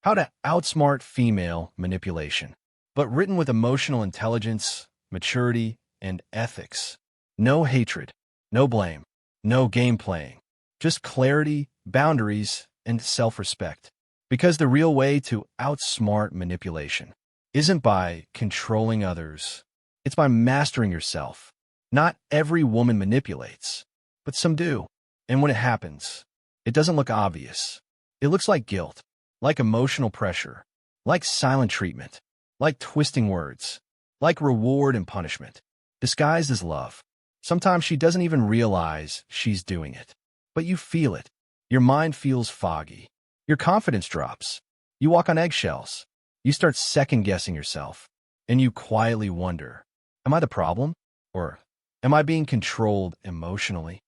How to outsmart female manipulation, but written with emotional intelligence, maturity, and ethics. No hatred, no blame, no game playing, just clarity, boundaries, and self-respect. Because the real way to outsmart manipulation isn't by controlling others, it's by mastering yourself. Not every woman manipulates, but some do. And when it happens, it doesn't look obvious. It looks like guilt, like emotional pressure, like silent treatment, like twisting words, like reward and punishment, disguised as love. Sometimes she doesn't even realize she's doing it, but you feel it. Your mind feels foggy. Your confidence drops. You walk on eggshells. You start second-guessing yourself, and you quietly wonder, am I the problem? Or am I being controlled emotionally?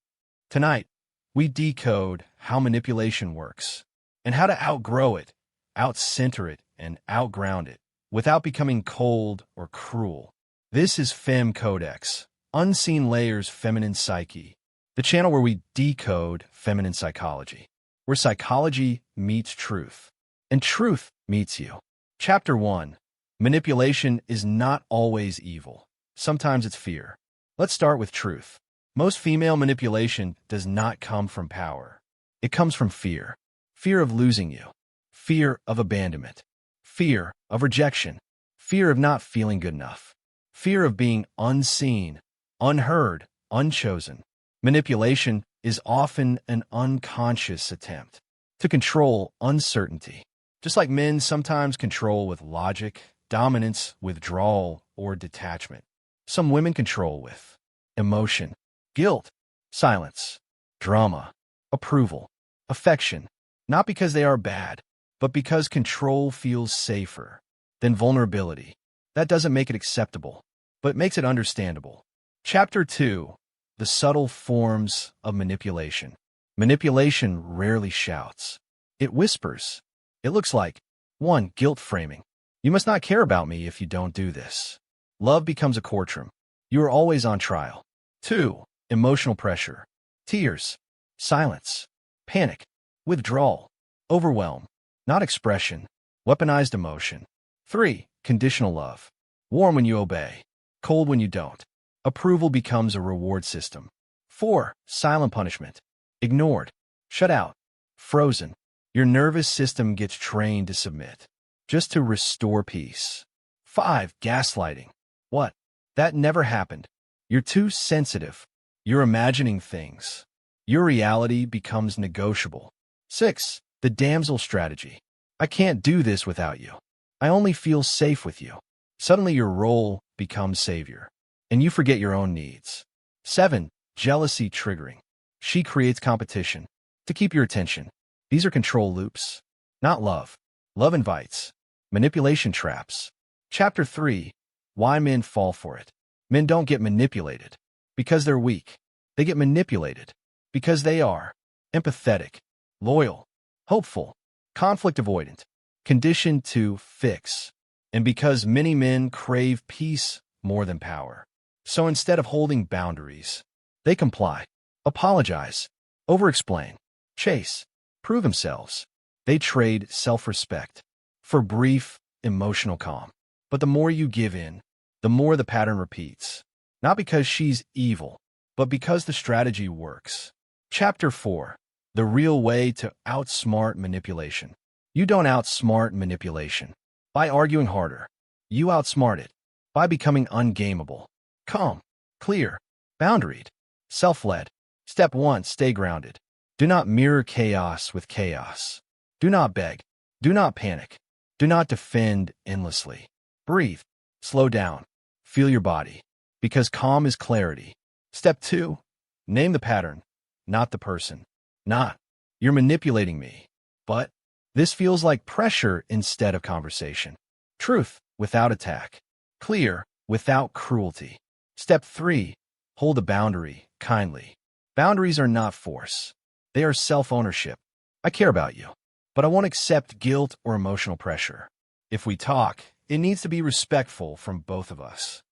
Tonight, we decode how manipulation works and how to outgrow it, outcenter it, and outground it without becoming cold or cruel. This is FEMCODEX, Unseen Layers Feminine Psyche, the channel where we decode feminine psychology, where psychology meets truth, and truth meets you. Chapter 1. Manipulation is not always evil. Sometimes it's fear. Let's start with truth. Most female manipulation does not come from power. It comes from fear. Fear of losing you. Fear of abandonment. Fear of rejection. Fear of not feeling good enough. Fear of being unseen, unheard, unchosen. Manipulation is often an unconscious attempt to control uncertainty. Just like men sometimes control with logic, dominance, withdrawal, or detachment, some women control with emotion, guilt, silence, drama, approval, affection, not because they are bad, but because control feels safer than vulnerability. That doesn't make it acceptable, but makes it understandable. Chapter 2. The subtle forms of manipulation. Manipulation rarely shouts. It whispers. It looks like 1. Guilt framing. You must not care about me if you don't do this. Love becomes a courtroom. You are always on trial. 2. Emotional pressure. Tears. Silence. Panic. Withdrawal. Overwhelm. Not expression. Weaponized emotion. 3. Conditional love. Warm when you obey. Cold when you don't. Approval becomes a reward system. 4. Silent punishment. Ignored. Shut out. Frozen. Your nervous system gets trained to submit, just to restore peace. 5. Gaslighting. What? That never happened. You're too sensitive. You're imagining things. Your reality becomes negotiable. 6. The damsel strategy. I can't do this without you. I only feel safe with you. Suddenly your role becomes savior, and you forget your own needs. 7. Jealousy triggering. She creates competition to keep your attention. These are control loops, not love. Love invites. Manipulation traps. Chapter 3. Why men fall for it. Men don't get manipulated because they're weak. They get manipulated because they are empathetic, loyal, hopeful, conflict avoidant, conditioned to fix, and because many men crave peace more than power. So instead of holding boundaries, they comply, apologize, over-explain, chase, prove themselves. They trade self-respect for brief, emotional calm. But the more you give in, the more the pattern repeats. Not because she's evil, but because the strategy works. Chapter 4. The real way to outsmart manipulation. You don't outsmart manipulation by arguing harder. You outsmart it by becoming ungameable, calm, clear, boundaried, self-led. Step 1. Stay grounded. Do not mirror chaos with chaos. Do not beg. Do not panic. Do not defend endlessly. Breathe. Slow down. Feel your body. Because calm is clarity. Step 2. Name the pattern, not the person. Not, you're manipulating me. But, this feels like pressure instead of conversation. Truth, without attack. Clear, without cruelty. Step 3. Hold a boundary, kindly. Boundaries are not force. They are self-ownership. I care about you, but I won't accept guilt or emotional pressure. If we talk, it needs to be respectful from both of us.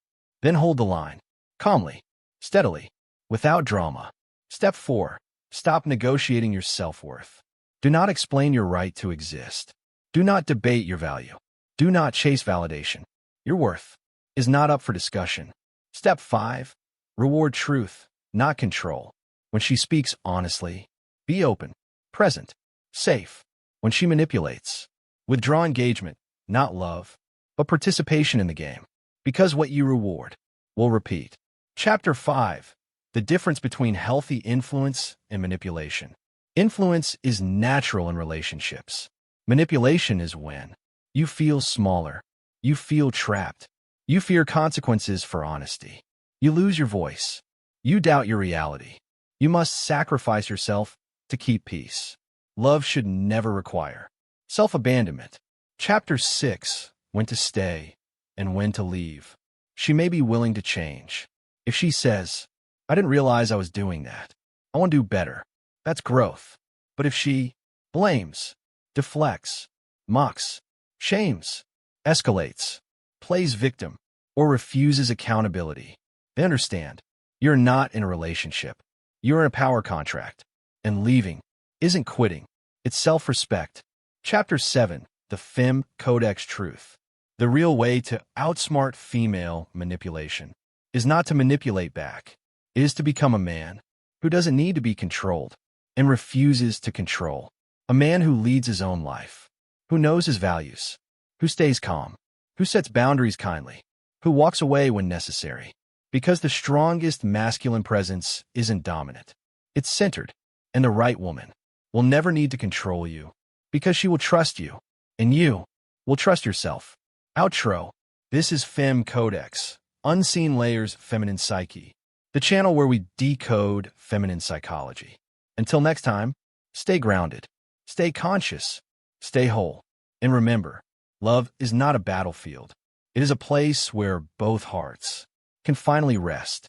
Then hold the line, calmly, steadily, without drama. Step 4. Stop negotiating your self-worth. Do not explain your right to exist. Do not debate your value. Do not chase validation. Your worth is not up for discussion. Step 5. Reward truth, not control. When she speaks honestly, be open, present, safe. When she manipulates, withdraw engagement, not love, but participation in the game. Because what you reward will repeat. Chapter 5. The difference between healthy influence and manipulation. Influence is natural in relationships. Manipulation is when you feel smaller, you feel trapped, you fear consequences for honesty, you lose your voice, you doubt your reality. You must sacrifice yourself to keep peace. Love should never require self-abandonment. Chapter 6. When to stay and when to leave. She may be willing to change. If she says, I didn't realize I was doing that, I want to do better, that's growth. But if she blames, deflects, mocks, shames, escalates, plays victim, or refuses accountability, they understand you're not in a relationship. You're in a power contract. And leaving isn't quitting. It's self-respect. Chapter 7. The FEMCODEX truth. The real way to outsmart female manipulation is not to manipulate back. It is to become a man who doesn't need to be controlled and refuses to control. A man who leads his own life, who knows his values, who stays calm, who sets boundaries kindly, who walks away when necessary. Because the strongest masculine presence isn't dominant. It's centered, and the right woman will never need to control you because she will trust you, and you will trust yourself. Outro. This is FEMCODEX, Unseen Layers Feminine Psyche, the channel where we decode feminine psychology. Until next time, stay grounded, stay conscious, stay whole, and remember, love is not a battlefield. It is a place where both hearts can finally rest.